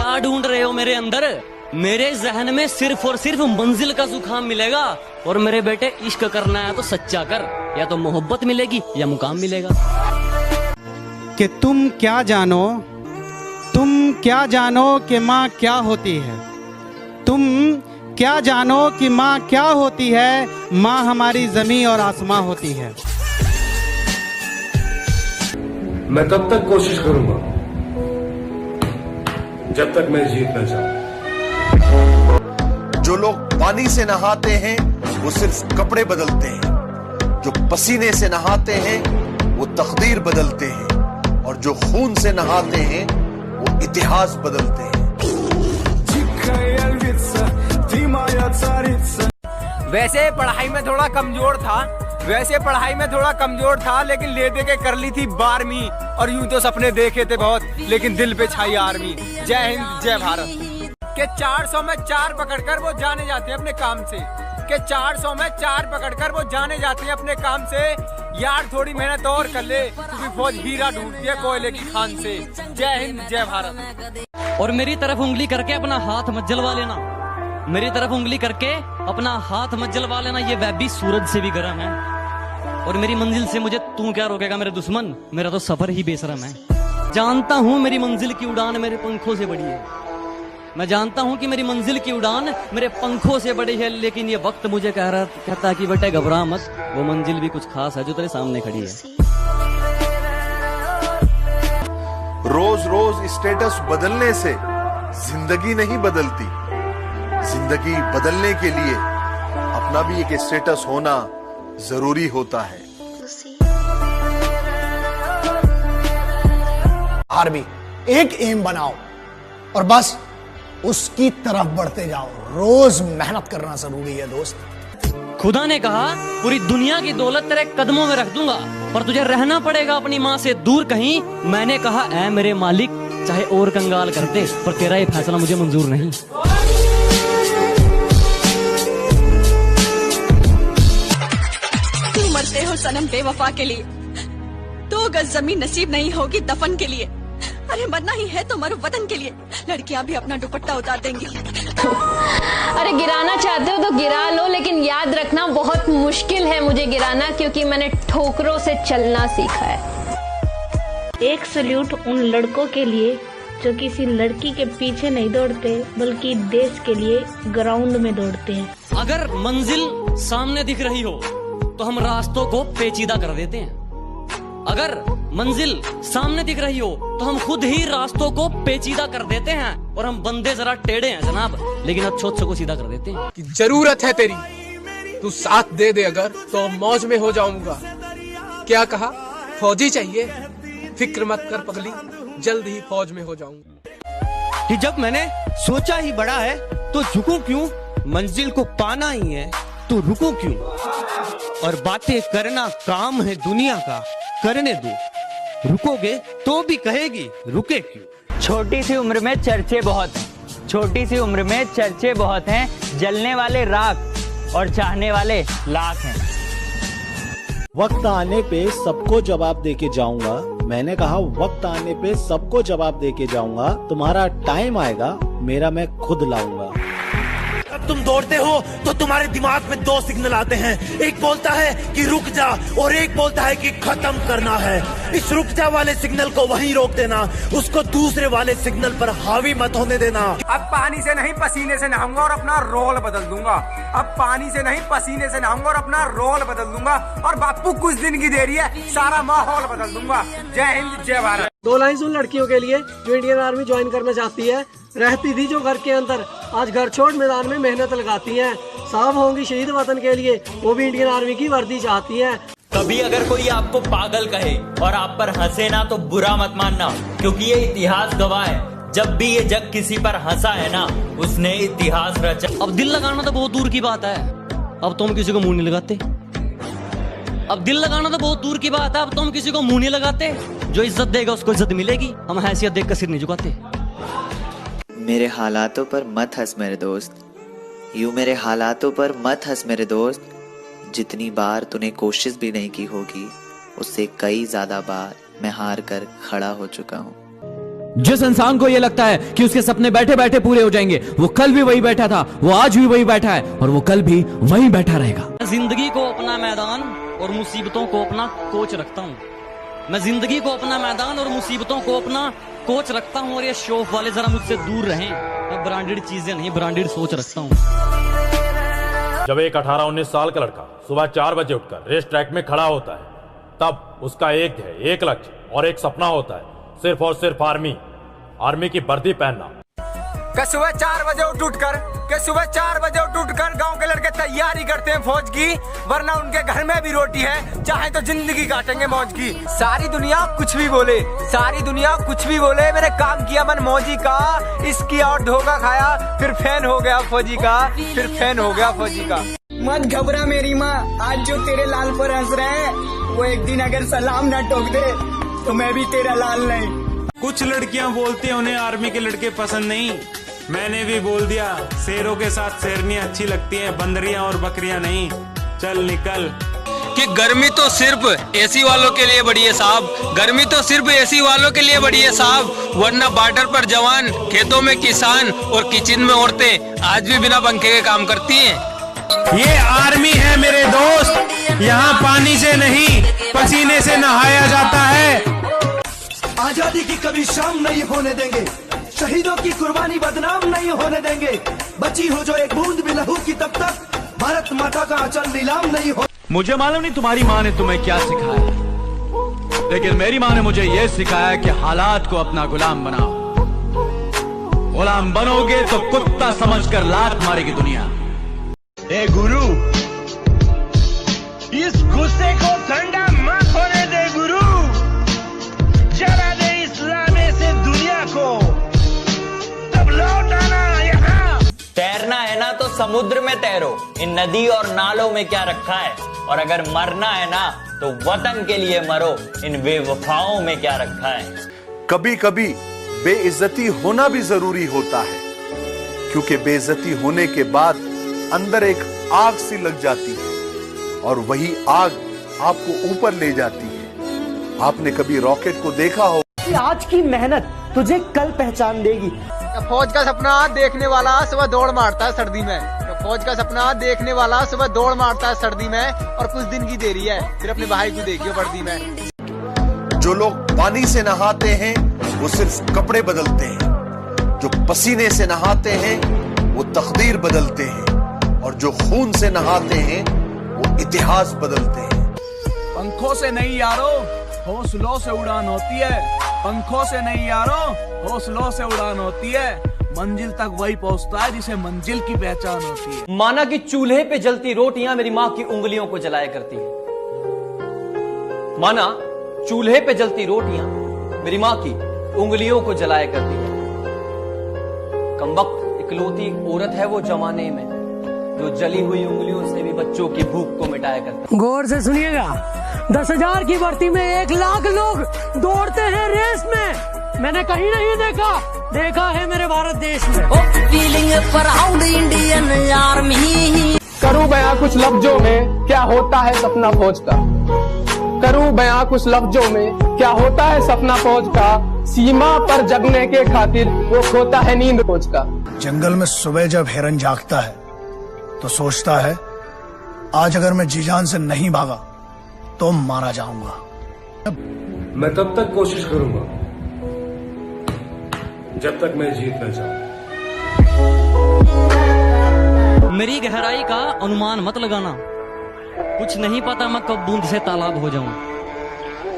क्या ढूंढ रहे हो मेरे अंदर? मेरे जहन में सिर्फ और सिर्फ मंजिल का जुकाम मिलेगा। और मेरे बेटे, इश्क करना है तो सच्चा कर, या तो मोहब्बत मिलेगी या मुकाम मिलेगा। कि तुम क्या जानो कि माँ क्या होती है। तुम क्या जानो कि माँ क्या होती है। माँ हमारी जमीन और आसमां होती है। मैं तब तक कोशिश करूंगा जब तक मैं जीत न जाऊं। जो लोग पानी से नहाते हैं वो सिर्फ कपड़े बदलते हैं, जो पसीने से नहाते हैं वो तकदीर बदलते हैं, और जो खून से नहाते हैं वो इतिहास बदलते हैं। वैसे पढ़ाई में थोड़ा कमजोर था, लेकिन ले दे के कर ली थी 12वीं। और यूं तो सपने देखे थे बहुत, लेकिन दिल पे छाई आर्मी। जय हिंद जय भारत। के 400 में 4 पकड़कर वो जाने जाते हैं अपने काम से। के 400 में 4 पकड़कर वो जाने जाते हैं अपने काम से। यार थोड़ी मेहनत और कर ले, क्योंकि फौज हीरा ढूंढती है कोयले की खान से। जय हिंद जय भारत। और मेरी तरफ उंगली करके अपना हाथ मत जलवा लेना। मेरी तरफ उंगली करके अपना हाथ मत जलवा लेना, ये वैबी सूरज से भी गर्म है। और मेरी मंजिल से मुझे तू क्या रोकेगा मेरे दुश्मन? मेरा तो सफर ही बेशरम है। जानता हूँ मेरी मंजिल की उड़ान मेरे पंखों से बड़ी है। मैं जानता हूँ कि मेरी मंजिल की उड़ान मेरे पंखों से बड़ी है, लेकिन ये वक्त मुझे कहता है कि बेटे घबरा मत, वो मंजिल भी कुछ खास है जो तेरे सामने खड़ी है। रोज रोज स्टेटस बदलने से जिंदगी नहीं बदलती। जिंदगी बदलने के लिए अपना भी एक स्टेटस होना जरूरी होता है। आर्मी एक एम बनाओ और बस उसकी तरफ बढ़ते जाओ। रोज मेहनत करना जरूरी है दोस्त। खुदा ने कहा पूरी दुनिया की दौलत तेरे कदमों में रख दूंगा, पर तुझे रहना पड़ेगा अपनी माँ से दूर कहीं। मैंने कहा ऐ मेरे मालिक, चाहे और कंगाल कर दे, पर तेरा ये फैसला मुझे मंजूर नहीं। तुम मरते हो सनम बेवफा के लिए, 2 गज जमीन नसीब नहीं होगी दफन के लिए। अरे मरना ही है तो मरो वतन के लिए। लड़कियां भी अपना दुपट्टा उतार देंगी। अरे गिराना चाहते हो तो गिरा लो, लेकिन याद रखना बहुत मुश्किल है मुझे गिराना, क्योंकि मैंने ठोकरों से चलना सीखा है। एक सल्यूट उन लड़कों के लिए जो किसी लड़की के पीछे नहीं दौड़ते, बल्कि देश के लिए ग्राउंड में दौड़ते हैं। अगर मंजिल सामने दिख रही हो तो हम रास्तों को पेचीदा कर देते हैं। अगर मंजिल सामने दिख रही हो तो हम खुद ही रास्तों को पेचीदा कर देते हैं। और हम बंदे जरा टेढ़े हैं जनाब, लेकिन अच्छों को सीधा कर देते हैं। कि जरूरत है तेरी, तू साथ दे दे अगर, तो मौज में हो जाऊंगा। क्या कहा? फौजी चाहिए? फिक्र मत कर पगली, जल्द ही फौज में हो जाऊंगा। कि जब मैंने सोचा ही बड़ा है तो झुकूं क्यों, मंजिल को पाना ही है तो रुकूं क्यों। और बातें करना काम है दुनिया का, करने दो, रुकोगे तो भी कहेगी रुके क्यों। छोटी सी उम्र में चर्चे बहुत हैं, छोटी सी उम्र में चर्चे बहुत हैं। जलने वाले राख और चाहने वाले लाख हैं। वक्त आने पे सबको जवाब देके जाऊंगा। मैंने कहा वक्त आने पे सबको जवाब देके जाऊंगा। तुम्हारा टाइम आएगा, मेरा मैं खुद लाऊंगा। जब तुम दौड़ते हो तो तुम्हारे दिमाग में 2 सिग्नल आते हैं। एक बोलता है कि रुक जा और एक बोलता है कि खत्म करना है। इस रुक जा वाले सिग्नल को वहीं रोक देना, उसको दूसरे वाले सिग्नल पर हावी मत होने देना। अब पानी से नहीं पसीने से नहाऊंगा और अपना रोल बदल दूंगा। अब पानी से नहीं पसीने से नहाऊंगा और अपना रोल बदल दूंगा। और बापू कुछ दिन की देरी है, सारा माहौल बदल दूंगा। जय हिंद जय भारत। 2 लाइन उन लड़कियों के लिए जो इंडियन आर्मी ज्वाइन करना चाहती है। रहती थी जो घर के अंदर, आज घर छोड़ मैदान में मेहनत लगाती हैं। साफ होंगी शहीद वतन के लिए, वो भी इंडियन आर्मी की वर्दी चाहती हैं। कभी अगर कोई आपको पागल कहे और आप पर हंसे ना तो बुरा मत मानना, क्योंकि ये इतिहास गवाह है। जब भी ये जग किसी पर हंसा है ना, उसने इतिहास रचा। अब दिल लगाना तो बहुत दूर की बात है, अब तुम किसी को मुंह नहीं लगाते। अब दिल लगाना तो बहुत दूर की बात है, अब तुम किसी को मुंह नहीं लगाते। जो इज्जत देगा उसको इज्जत मिलेगी, हम हैसियत देख कर सिर नहीं झुकाते। मेरे हालातों पर मत हंस मेरे दोस्त, यूं मेरे हालातों पर मत हंस मेरे दोस्त। जितनी बार तूने कोशिश भी नहीं की होगी, उससे कई ज्यादा बार मैं हार कर खड़ा हो चुका हूँ। जिस इंसान को यह लगता है कि उसके सपने बैठे बैठे पूरे हो जाएंगे, वो कल भी वही बैठा था, वो आज भी वही बैठा है और वो कल भी वही बैठा रहेगा। जिंदगी को अपना मैदान और मुसीबतों को अपना कोच रखता हूँ। मैं जिंदगी को अपना मैदान और मुसीबतों को अपना कोच रखता हूँ। और ये शो ऑफ वाले जरा मुझसे दूर रहें। मैं ब्रांडेड चीजें नहीं, ब्रांडेड सोच रखता हूँ। जब एक 18-19 साल का लड़का सुबह 4 बजे उठकर रेस ट्रैक में खड़ा होता है, तब उसका एक लक्ष्य और एक सपना होता है, सिर्फ और सिर्फ आर्मी की वर्दी पहनना। सुबह 4 बजे उठ कर गांव के लड़के तैयारी करते हैं फौज की, वरना उनके घर में भी रोटी है, चाहे तो जिंदगी काटेंगे मौज की। सारी दुनिया कुछ भी बोले, मैंने काम किया मन मौजी का, इसकी और धोखा खाया, फिर फैन हो गया फौजी का। मत घबरा मेरी माँ, आज जो तेरे लाल पर हंस रहे हैं, वो एक दिन अगर सलाम ना ठोक दे तो मैं भी तेरा लाल नहीं। कुछ लड़कियां बोलती हैं उन्हें आर्मी के लड़के पसंद नहीं। मैंने भी बोल दिया, शेरों के साथ शेरनियां अच्छी लगती हैं, बंदरियां और बकरियां नहीं। चल निकल। कि गर्मी तो सिर्फ एसी वालों के लिए बड़ी है साहब, गर्मी तो सिर्फ एसी वालों के लिए बड़ी है साहब, वरना बॉर्डर पर जवान, खेतों में किसान और किचन में औरतें आज भी बिना पंखे के काम करती हैं। ये आर्मी है मेरे दोस्त, यहाँ पानी से नहीं पसीने से नहाया जाता है। आजादी की कभी शाम नहीं होने देंगे, शहीदों की कुर्बानी बदनाम नहीं होने देंगे। बची हो जो एक बूंद भी लहू की, तब तक भारत माता का अचल नीलाम नहीं हो। मुझे मालूम नहीं तुम्हारी माँ ने तुम्हें क्या सिखाया, लेकिन मेरी माँ ने मुझे यह सिखाया कि हालात को अपना गुलाम बनाओ। गुलाम बनोगे तो कुत्ता समझकर लात मारेगी दुनिया। ए गुरु, इस गुस्से को ठंडा मत होने दे गुरु, जला दे इस्लाम से दुनिया को, तब लौट आना यहाँ। तैरना है ना तो समुद्र में तैरो, इन नदी और नालों में क्या रखा है। और अगर मरना है ना तो वतन के लिए मरो, इन बेवफाओं में क्या रखा है। कभी कभी बेइज्जती होना भी जरूरी होता है, क्योंकि बेइज्जती होने के बाद अंदर एक आग सी लग जाती है और वही आग आपको ऊपर ले जाती है। आपने कभी रॉकेट को देखा हो? आज की मेहनत तुझे कल पहचान देगी। फौज का सपना देखने वाला सुबह दौड़ मारता है सर्दी में, फौज का सपना देखने वाला सुबह दौड़ मारता है सर्दी में, और कुछ दिन की देरी है, फिर अपने भाई को देखियो वर्दी में। जो लोग पानी से नहाते हैं वो सिर्फ कपड़े बदलते हैं, जो पसीने से नहाते हैं वो तकदीर बदलते हैं, और जो खून से नहाते हैं वो इतिहास बदलते हैं। पंखों से नहीं यारो, हौसलों से उड़ान होती है। पंखों से नहीं यारो, हौसलों से उड़ान होती है। मंजिल तक वही पहुंचता है जिसे मंजिल की पहचान होती है। माना कि चूल्हे पे जलती रोटियां मेरी माँ की उंगलियों को जलाया करती है। माना चूल्हे पे जलती रोटियां मेरी माँ की उंगलियों को जलाया करती है। कमबख्त इकलौती औरत है वो जमाने में, जो जली हुई उंगलियों से भी बच्चों की भूख को मिटाया करता है। गौर से सुनिएगा, 10,000 की भर्ती में 1 लाख लोग दौड़ते हैं रेस में। मैंने कहीं नहीं देखा है मेरे भारत देश में। Feeling proud Indian army. करूं बयां कुछ लफ्जों में क्या होता है सपना फौज का, करूं बयां कुछ लफ्जों में क्या होता है सपना फौज का। सीमा पर जगने के खातिर वो खोता है नींद फौज का। जंगल में सुबह जब हिरन जागता है तो सोचता है, आज अगर मैं जी जान से नहीं भागा तो मारा जाऊंगा। मैं तब तक कोशिश करूंगा जब तक मैं जीत न जाऊं। मेरी गहराई का अनुमान मत लगाना, कुछ नहीं पता मैं कब बूंद से तालाब हो जाऊं।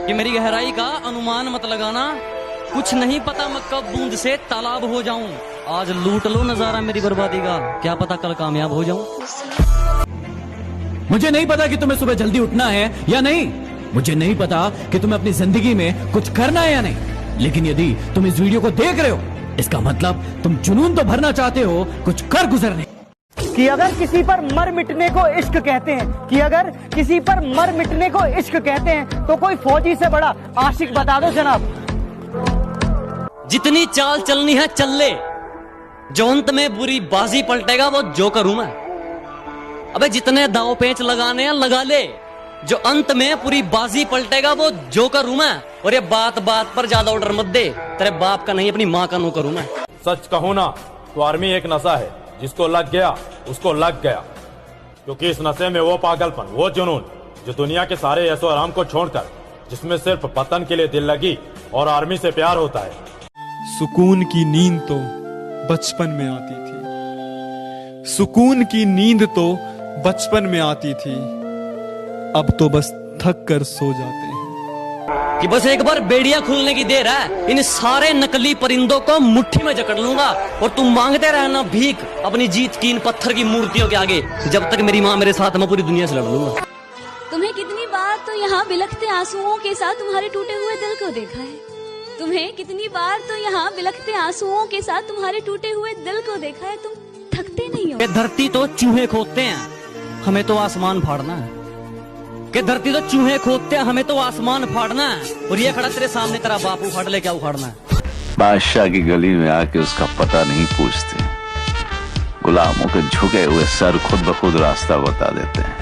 ये मेरी गहराई का अनुमान मत लगाना, कुछ नहीं पता मैं कब बूंद से तालाब हो जाऊं। आज लूट लो नजारा मेरी बर्बादी का, क्या पता कल कामयाब हो जाऊं। मुझे नहीं पता कि तुम्हें सुबह जल्दी उठना है या नहीं, मुझे नहीं पता कि तुम्हें अपनी जिंदगी में कुछ करना है या नहीं, लेकिन यदि तुम इस वीडियो को देख रहे हो, इसका मतलब तुम जुनून तो भरना चाहते हो, कुछ कर गुजरने। कि अगर किसी पर मर मिटने को इश्क कहते हैं, कि अगर किसी पर मर मिटने को इश्क कहते हैं, तो कोई फौजी से बड़ा आशिक बता दो जनाब। जितनी चाल चलनी है चल ले, जो अंत में बुरी बाजी पलटेगा वो जोकर हूं मैं। अबे जितने दाव पेंच लगाने हैं लगा ले, जो अंत में पूरी बाजी पलटेगा वो जोकर हूं मैं। और ये बात बात पर ज्यादा ऑर्डर मत दे, तेरे बाप का नहीं अपनी माँ का नौकर हूं मैं। सच कहूँ ना तो आर्मी एक नशा है, जिसको लग गया उसको लग गया। क्योंकि इस नशे में वो पागलपन, वो जुनून जो दुनिया के सारे ऐशो आराम को छोड़कर, जिसमें सिर्फ पतन के लिए दिल लगी और आर्मी से प्यार होता है। सुकून की नींद तो बचपन में आती थी, सुकून की नींद तो बचपन में आती थी, अब तो बस थक कर सो जाते हैं। कि बस एक बार बेड़िया खुलने की देर है, इन सारे नकली परिंदों को मुट्ठी में जकड़ लूंगा और तुम मांगते रहना भीख अपनी जीत की इन पत्थर की मूर्तियों के आगे। जब तक मेरी माँ मेरे साथ, मैं पूरी दुनिया से लड़ लूंगा। तुम्हें कितनी बार तो यहाँ बिलखते आंसुओं के साथ तुम्हारे टूटे हुए दिल को देखा है। तुम्हें कितनी बार तो यहाँ बिलखते आंसुओं के साथ तुम्हारे टूटे हुए दिल को देखा है। तुम थकते नहीं हो। ये धरती तो चूहे खोदते हैं, हमें तो आसमान फाड़ना है। कि धरती तो चूहे खोदते हैं, हमें तो आसमान फाड़ना है। और ये खड़ा तेरे सामने तेरा बाप उखाड़ ले, क्या उखाड़ना है? बादशाह की गली में आके उसका पता नहीं पूछते, गुलामों के झुके हुए सर खुद ब खुद रास्ता बता देते हैं।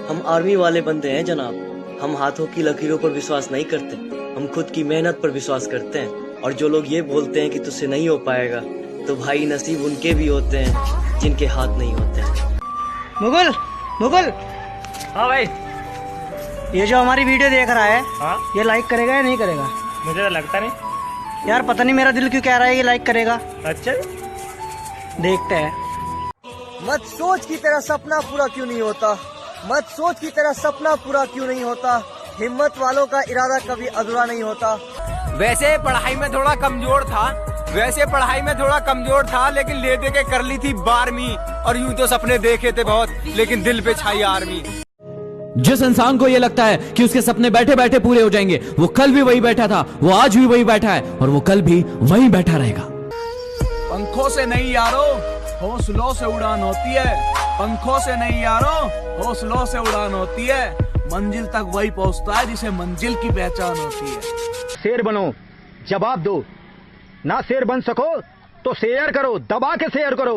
हम आर्मी वाले बंदे हैं जनाब, हम हाथों की लकीरों पर विश्वास नहीं करते, हम खुद की मेहनत पर विश्वास करते हैं। और जो लोग ये बोलते हैं कि तुझसे नहीं हो पाएगा, तो भाई नसीब उनके भी होते हैं जिनके हाथ नहीं होते हैं। मुगल, मुगल। हाँ भाई, ये जो हमारी वीडियो देख रहा है, हाँ? ये लाइक करेगा या नहीं करेगा? मुझे तो लगता नहीं यार, पता नहीं मेरा दिल क्यों कह रहा है ये लाइक करेगा। अच्छा, देखते हैं। मत सोच की तेरा सपना पूरा क्यों नहीं होता, मत सोच की तेरा सपना पूरा क्यों नहीं होता, हिम्मत वालों का इरादा कभी अधूरा नहीं होता। वैसे पढ़ाई में थोड़ा कमजोर था, लेकिन ले दे के कर ली थी 12वीं। और यूं तो सपने देखे थे बहुत, लेकिन दिल पे छाई आर्मी। जिस इंसान को ये लगता है कि उसके सपने बैठे बैठे पूरे हो जाएंगे, वो कल भी वही बैठा था, वो आज भी वही बैठा है और वो कल भी वही बैठा रहेगा। पंखों से नहीं यारो, हौसलों से उड़ान होती है। पंखों से नहीं यारो, हौसलों से उड़ान होती है। मंजिल तक वही पहुंचता है जिसे मंजिल की पहचान होती है। शेर बनो, जवाब दो। ना शेर बन सको तो शेयर करो, दबा के शेयर करो।